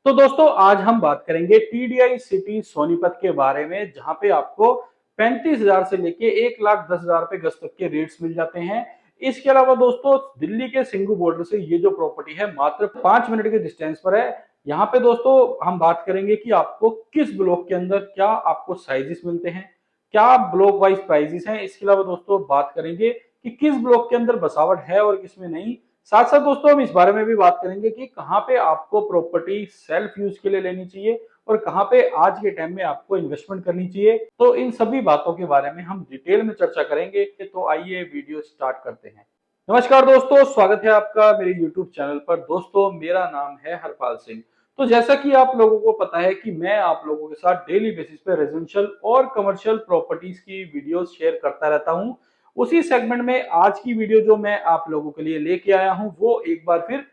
तो दोस्तों आज हम बात करेंगे टीडीआई सिटी सोनीपत के बारे में, जहां पे आपको 35,000 से लेके 1,10,000 रुपए गज तक के रेट्स मिल जाते हैं। इसके अलावा दोस्तों दिल्ली के सिंगू बॉर्डर से ये जो प्रॉपर्टी है मात्र 5 मिनट के डिस्टेंस पर है। यहाँ पे दोस्तों हम बात करेंगे कि आपको किस ब्लॉक के अंदर क्या आपको साइजेस मिलते हैं, क्या ब्लॉक वाइज प्राइजेस हैं। इसके अलावा दोस्तों बात करेंगे कि किस ब्लॉक के अंदर बसावट है और किसमें नहीं। साथ साथ दोस्तों हम इस बारे में भी बात करेंगे कि कहाँ पे आपको प्रॉपर्टी सेल्फ यूज के लिए लेनी चाहिए और कहाँ पे आज के टाइम में आपको इन्वेस्टमेंट करनी चाहिए। तो इन सभी बातों के बारे में हम डिटेल में चर्चा करेंगे। तो आइए वीडियो स्टार्ट करते हैं। नमस्कार दोस्तों, स्वागत है आपका मेरे YouTube चैनल पर। दोस्तों मेरा नाम है हरपाल सिंह। तो जैसा कि आप लोगों को पता है कि मैं आप लोगों के साथ डेली बेसिस पे रेजिडेंशियल और कमर्शियल प्रॉपर्टीज की वीडियोस शेयर करता रहता हूं। उसी सेगमेंट में आज की वीडियो जो मैं आप लोगों के लिए लेके आया हूं वो एक बार फिर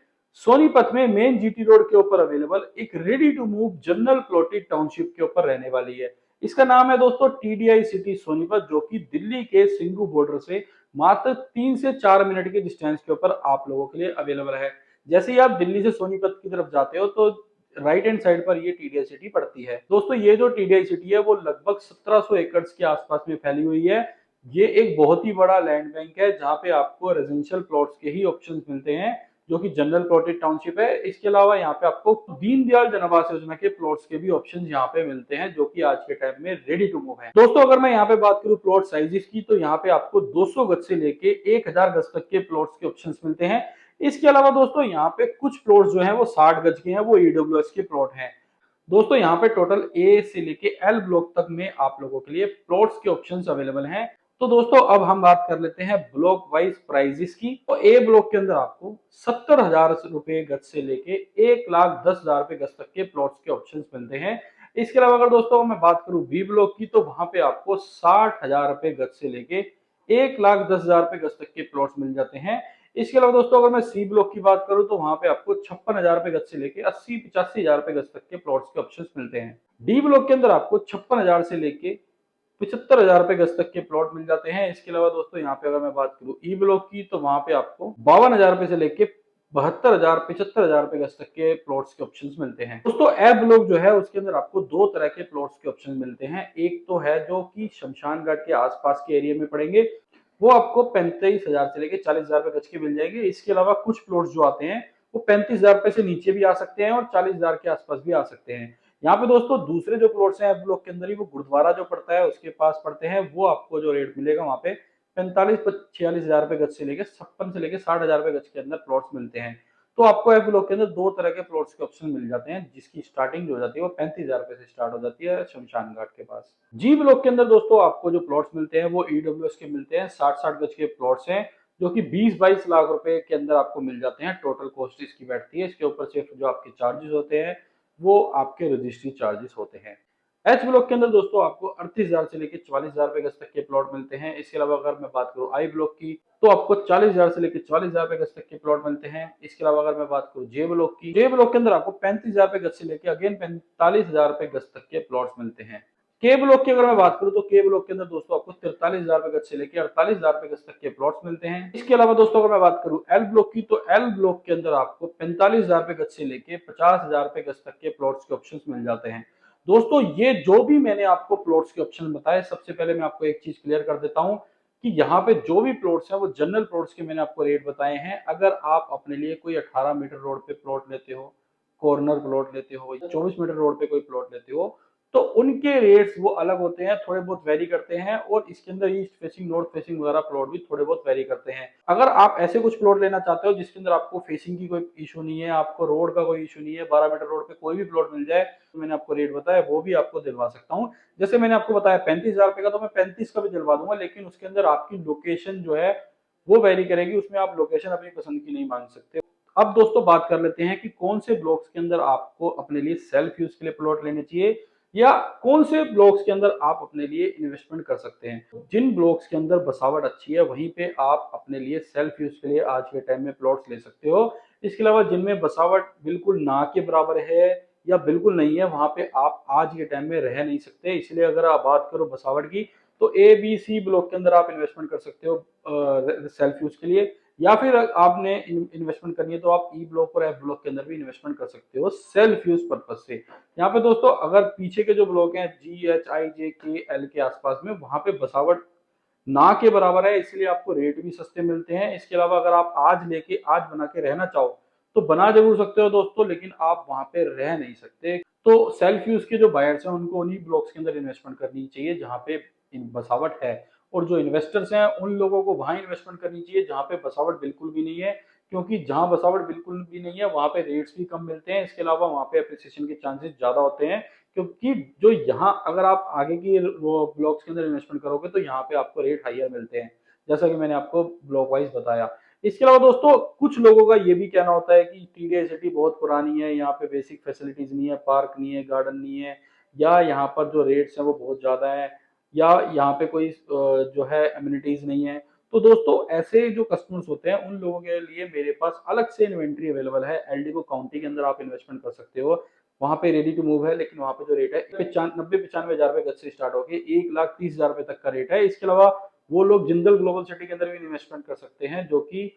सोनीपत में मेन जीटी रोड के ऊपर अवेलेबल एक ready to move general plotted township के ऊपर रहने वाली है। इसका नाम है दोस्तों टीडीआई सिटी सोनीपत, जो कि दिल्ली के सिंगू बॉर्डर से मात्र 3 से 4 मिनट के डिस्टेंस के ऊपर आप लोगों के लिए अवेलेबल है। जैसे ही आप दिल्ली से सोनीपत की तरफ जाते हो तो राइट हैंड साइड पर ये टीडीआई सिटी पड़ती है। दोस्तों ये जो टीडीआई सिटी है वो लगभग 1700 एकड़ के आसपास में फैली हुई है। ये एक बहुत ही बड़ा लैंड बैंक है जहां पे आपको रेजिडेंशियल प्लॉट्स के ही ऑप्शंस मिलते हैं, जो कि जनरल प्लॉटेड टाउनशिप है। इसके अलावा यहाँ पे आपको दीनदयाल जन आवास योजना के प्लॉट्स के भी ऑप्शंस यहाँ पे मिलते हैं, जो कि आज के टाइम में रेडी टू मूव है। दोस्तों अगर मैं यहाँ पे बात करूँ प्लॉट साइजेस की, तो यहाँ पे आपको 200 गज से लेके 1000 गज तक के प्लॉट्स के ऑप्शंस मिलते हैं। इसके अलावा दोस्तों यहाँ पे कुछ प्लॉट्स जो है वो 60 गज के हैं, वो ईडब्ल्यूएस के प्लॉट हैं। दोस्तों यहाँ पे टोटल ए से लेके एल ब्लॉक तक में आप लोगों के लिए प्लॉट्स के ऑप्शंस अवेलेबल हैं। तो दोस्तों अब हम बात कर लेते हैं ब्लॉक वाइज प्राइजेस की। तो ए ब्लॉक के अंदर आपको 70,000 रुपए गज से लेके 1,10,000 रुपए गज तक के प्लॉट्स के ऑप्शंस मिलते हैं। इसके अलावा अगर दोस्तों मैं बात करूं बी ब्लॉक की, तो वहां पे आपको 60,000 रुपए गज से लेके 1,10,000 रुपए गज तक के प्लॉट्स मिल जाते हैं। इसके अलावा दोस्तों अगर मैं सी ब्लॉक की बात करूं तो वहां पे आपको 56,000 रुपए गज से लेके 80-85,000 रुपए गज तक के प्लॉट्स के ऑप्शंस मिलते हैं। डी ब्लॉक के अंदर आपको 56,000 से लेके 75,000 रुपए गज तक के प्लॉट मिल जाते हैं। इसके अलावा दोस्तों यहाँ पे अगर मैं बात करूँ ई ब्लॉक की, तो वहां पे आपको 52,000 रुपए से लेके 72,000-75,000 रुपए गज तक के प्लॉट्स के ऑप्शंस मिलते हैं। दोस्तों ए ब्लॉक जो है उसके अंदर आपको दो तरह के प्लॉट्स के ऑप्शन मिलते हैं। एक तो है जो कि शमशान घाट के आसपास के एरिया में पड़ेंगे, वो आपको 35,000 से लेके 40,000 रुपए गज के मिल जाएंगे। इसके अलावा कुछ प्लॉट्स जो आते हैं वो 35,000 रुपए से नीचे भी आ सकते हैं और 40,000 के आसपास भी आ सकते हैं। यहाँ पे दोस्तों दूसरे जो प्लॉट्स हैं ब्लॉक के अंदर ही, वो गुरुद्वारा जो पड़ता है उसके पास पड़ते हैं। वो आपको जो रेट मिलेगा वहाँ पे 45-46,000 रुपए गज से लेके 56 से लेके 60,000 रुपए गज के अंदर प्लॉट्स मिलते हैं। तो आपको एफ ब्लॉक के अंदर दो तरह के प्लॉट्स के ऑप्शन मिल जाते हैं, जिसकी स्टार्टिंग जो हो जाती है वो 35,000 रुपए से स्टार्ट हो जाती है शमशान घाट के पास। जी ब्लॉक के अंदर दोस्तों आपको जो प्लॉट्स मिलते हैं वो ईडब्ल्यूएस के मिलते हैं। 60-60 गज के प्लॉट्स हैं, जो कि 20-22 लाख रुपए के अंदर आपको मिल जाते हैं। टोटल कॉस्ट इसकी बैठती है। इसके ऊपर सिर्फ जो आपके चार्जेस होते हैं वो आपके रजिस्ट्री चार्जेस होते हैं। एच ब्लॉक के अंदर दोस्तों आपको 38,000 से लेकर 44,000 रुपए गज तक के प्लॉट मिलते हैं। इसके अलावा अगर मैं बात करूं आई ब्लॉक की, तो आपको 40,000 से लेकर 44,000 रुपए गज तक के प्लॉट मिलते हैं। इसके अलावा अगर मैं बात करूं जे ब्लॉक की, जे ब्लॉक के अंदर आपको 35,000 रुपए गज से लेकर अगेन 45,000 रुपए गज तक के प्लॉट मिलते हैं। के ब्लॉक की अगर मैं बात करूं तो के ब्लॉक के अंदर दोस्तों आपको 43,000 रुपए गज से लेकर 48,000 रुपए गज तक के प्लॉट्स मिलते हैं। इसके अलावा दोस्तों अगर मैं बात करूं एल ब्लॉक की, तो एल ब्लॉक के अंदर आपको 45,000 रुपए गज से लेकर 50,000 रुपए गज तक के प्लॉट्स के ऑप्शंस मिल जाते हैं। दोस्तों ये जो भी मैंने आपको प्लॉट्स के ऑप्शन बताए, सबसे पहले मैं आपको एक चीज क्लियर कर देता हूं कि यहाँ पे जो भी प्लॉट्स हैं वो जनरल प्लॉट्स के मैंने आपको रेट बताए हैं। अगर आप अपने लिए कोई 18 मीटर रोड पे प्लॉट लेते हो, कॉर्नर प्लॉट लेते हो, या 24 मीटर रोड पे कोई प्लॉट लेते हो, तो उनके रेट्स वो अलग होते हैं, थोड़े बहुत वेरी करते हैं। और इसके अंदर ईस्ट फेसिंग, नॉर्थ फेसिंग वगैरह प्लॉट भी थोड़े बहुत वेरी करते हैं। अगर आप ऐसे कुछ प्लॉट लेना चाहते हो जिसके अंदर आपको फेसिंग की कोई इशू नहीं है, आपको रोड का कोई इशू नहीं है, 12 मीटर रोड पे कोई भी प्लॉट मिल जाए, तो मैंने आपको रेट बताया वो भी आपको दिलवा सकता हूँ। जैसे मैंने आपको बताया 35,000 रुपए का, तो मैं 35 का भी दिलवा दूंगा, लेकिन उसके अंदर आपकी लोकेशन जो है वो वेरी करेगी। उसमें आप लोकेशन अपनी पसंद की नहीं मांग सकते। अब दोस्तों बात कर लेते हैं कि कौन से ब्लॉक्स के अंदर आपको अपने लिए सेल्फ यूज के लिए प्लॉट लेने चाहिए, या कौन से ब्लॉक्स के अंदर आप अपने लिए इन्वेस्टमेंट कर सकते हैं। जिन ब्लॉक्स के अंदर बसावट अच्छी है वहीं पे आप अपने लिए सेल्फ यूज के लिए आज के टाइम में प्लॉट्स ले सकते हो। इसके अलावा जिनमें बसावट बिल्कुल ना के बराबर है या बिल्कुल नहीं है, वहां पे आप आज के टाइम में रह नहीं सकते। इसलिए अगर आप बात करो बसावट की, तो ए बी सी ब्लॉक के अंदर आप इन्वेस्टमेंट कर सकते हो सेल्फ यूज के लिए। या फिर आपने इन्वेस्टमेंट करनी है तो आप ई ब्लॉक और एफ ब्लॉक के अंदर भी इन्वेस्टमेंट कर सकते हो सेल्फ यूज पर्पज से। यहाँ पे दोस्तों अगर पीछे के जो ब्लॉक हैं GHIJKL के आसपास में, वहां पे बसावट ना के बराबर है, इसलिए आपको रेट भी सस्ते मिलते हैं। इसके अलावा अगर आप आज लेके आज बना के रहना चाहो तो बना जरूर सकते हो दोस्तों, लेकिन आप वहां पे रह नहीं सकते। तो सेल्फ यूज के जो बायर्स हैं उनको उन्हीं ब्लॉक्स के अंदर इन्वेस्टमेंट करनी चाहिए जहां पे बसावट है, और जो इन्वेस्टर्स हैं उन लोगों को वहां इन्वेस्टमेंट करनी चाहिए जहां पे बसावट बिल्कुल भी नहीं है, क्योंकि जहां बसावट बिल्कुल भी नहीं है वहां पे रेट्स भी कम मिलते हैं। इसके अलावा वहां पे अप्रिसिएशन के चांसेस ज्यादा होते हैं, क्योंकि जो यहाँ अगर आप आगे की वो ब्लॉक्स के अंदर इन्वेस्टमेंट करोगे तो यहाँ पे आपको रेट हाइयर मिलते हैं, जैसा कि मैंने आपको ब्लॉक वाइज बताया। इसके अलावा दोस्तों कुछ लोगों का ये भी कहना होता है कि TDI सिटी बहुत पुरानी है, यहाँ पे बेसिक फैसिलिटीज नहीं है, पार्क नहीं है, गार्डन नहीं है, या यहाँ पर जो रेट्स हैं वो बहुत ज्यादा है, या यहाँ पे कोई जो है एम्यूनिटीज नहीं है। तो दोस्तों ऐसे जो कस्टमर्स होते हैं उन लोगों के लिए मेरे पास अलग से इन्वेंट्री अवेलेबल है। एल्डिको काउंटी के अंदर आप इन्वेस्टमेंट कर सकते हो, वहां पे रेडी टू मूव है, लेकिन वहां पे जो रेट है 95 हजार रुपए गज से स्टार्ट होकर 1,30,000 रुपए तक का रेट है। इसके अलावा वो लोग जिंदल ग्लोबल सिटी के अंदर भी इन्वेस्टमेंट कर सकते हैं, जो कि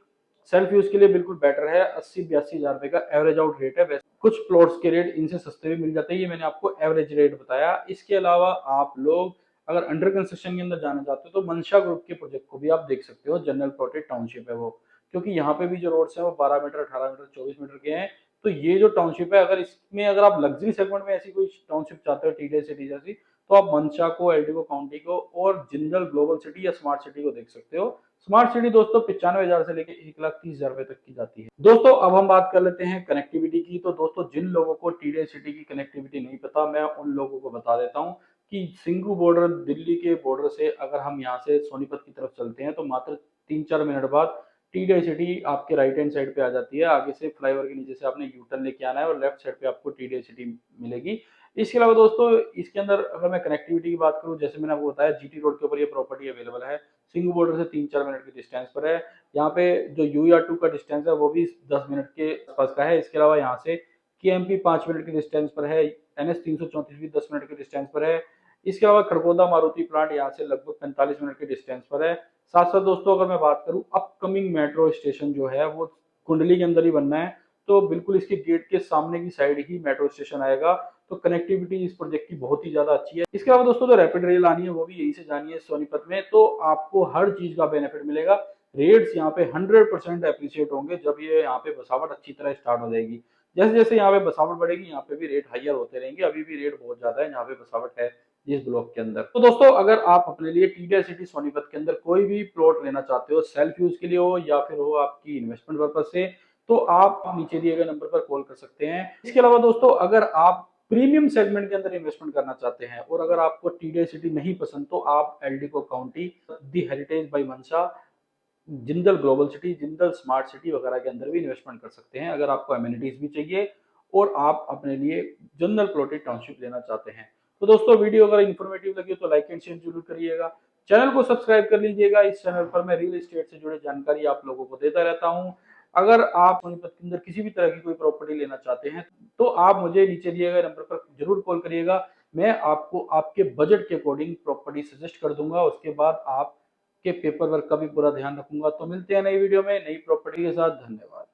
सेल्फ यूज के लिए बिल्कुल बेटर है। 80-82 हजार रुपए का एवरेज आउट रेट है। वैसे कुछ प्लॉट्स के रेट इनसे सस्ते भी मिल जाते हैं, ये मैंने आपको एवरेज रेट बताया। इसके अलावा आप लोग अगर अंडर कंस्ट्रक्शन के अंदर जाना चाहते हो तो मंशा ग्रुप के प्रोजेक्ट को भी आप देख सकते हो। जनरल प्लॉटेड टाउनशिप है वो, क्योंकि यहाँ पे भी जो रोड्स हैं वो 12 मीटर, 18 मीटर, 24 मीटर के हैं। तो ये जो टाउनशिप है, अगर इसमें अगर आप लग्जरी सेगमेंट में ऐसी कोई टाउनशिप चाहते हो TDI सिटी जैसी, तो आप मंशा को, एल्डिको काउंटी को और जिंदल ग्लोबल सिटी या स्मार्ट सिटी को देख सकते हो। स्मार्ट सिटी दोस्तों 95 हजार से लेकर 1,30,000 रुपए तक की जाती है। दोस्तों अब हम बात कर लेते हैं कनेक्टिविटी की। तो दोस्तों जिन लोगों को TDI सिटी की कनेक्टिविटी नहीं पता, मैं उन लोगों को बता देता हूँ कि सिंगू बॉर्डर, दिल्ली के बॉर्डर से अगर हम यहाँ से सोनीपत की तरफ चलते हैं तो मात्र 3-4 मिनट बाद TDI सिटी आपके राइट हैंड साइड पे आ जाती है। आगे से फ्लाईओवर के नीचे से आपने यू टर्न लेके आना है और लेफ्ट साइड पे आपको TDI सिटी मिलेगी। इसके अलावा दोस्तों इसके अंदर अगर मैं कनेक्टिविटी की बात करूं, जैसे मैंने आपको बताया GT रोड के ऊपर ये प्रॉपर्टी अवेलेबल है, सिंगू बॉर्डर से 3-4 मिनट के डिस्टेंस पर है। यहाँ पे जो UR2 का डिस्टेंस है वो भी 10 मिनट के आसपास का है। इसके अलावा यहाँ से KMP 5 मिनट के डिस्टेंस पर है, NH 334 भी 10 मिनट के डिस्टेंस पर है। इसके अलावा खड़गोदा मारुति प्लांट यहाँ से लगभग 45 मिनट के डिस्टेंस पर है। साथ साथ दोस्तों अगर मैं बात करूं अपकमिंग मेट्रो स्टेशन जो है वो कुंडली के अंदर ही बनना है, तो बिल्कुल इसके गेट के सामने की साइड ही मेट्रो स्टेशन आएगा। तो कनेक्टिविटी इस प्रोजेक्ट की बहुत ही ज्यादा अच्छी है। इसके अलावा दोस्तों जो रैपिड रेल आनी है वो भी यहीं से जानी है सोनीपत में, तो आपको हर चीज का बेनिफिट मिलेगा। रेट्स यहाँ पे 100% अप्रिशिएट होंगे जब ये यहाँ पे बसावट अच्छी तरह स्टार्ट हो जाएगी। जैसे जैसे यहाँ पे बसावट बढ़ेगी यहाँ पे भी रेट हाइयर होते रहेंगे। अभी भी रेट बहुत ज्यादा है यहाँ पे बसावट है इस ब्लॉक के अंदर। तो दोस्तों अगर आप अपने लिए TDI सिटी सोनीपत के अंदर कोई भी प्लॉट लेना चाहते हो, सेल्फ यूज के लिए हो या फिर हो आपकी इन्वेस्टमेंट पर्पज से, तो आप नीचे दिए गए नंबर पर कॉल कर सकते हैं। इसके अलावा दोस्तों अगर आप प्रीमियम सेगमेंट के अंदर इन्वेस्टमेंट करना चाहते हैं और अगर आपको TDI सिटी नहीं पसंद, तो आप Eldeco County, the Heritage by Mansha, Jindal Global City, Jindal Smart City वगैरह के अंदर भी इन्वेस्टमेंट कर सकते हैं, अगर आपको एमिनिटीज भी चाहिए और आप अपने लिए जनरल प्लॉटेड टाउनशिप लेना चाहते हैं। तो दोस्तों वीडियो अगर इन्फॉर्मेटिव लगी तो लाइक एंड शेयर जरूर करिएगा, चैनल को सब्सक्राइब कर लीजिएगा। इस चैनल पर मैं रियल एस्टेट से जुड़े जानकारी आप लोगों को देता रहता हूँ। अगर आप सोनीपत के अंदर किसी भी तरह की कोई प्रॉपर्टी लेना चाहते हैं तो आप मुझे नीचे दिए गए नंबर पर जरूर कॉल करिएगा। मैं आपको आपके बजट के अकॉर्डिंग प्रॉपर्टी सजेस्ट कर दूंगा। उसके बाद आप के पेपर वर्क का भी पूरा ध्यान रखूंगा। तो मिलते हैं नई वीडियो में नई प्रॉपर्टी के साथ। धन्यवाद।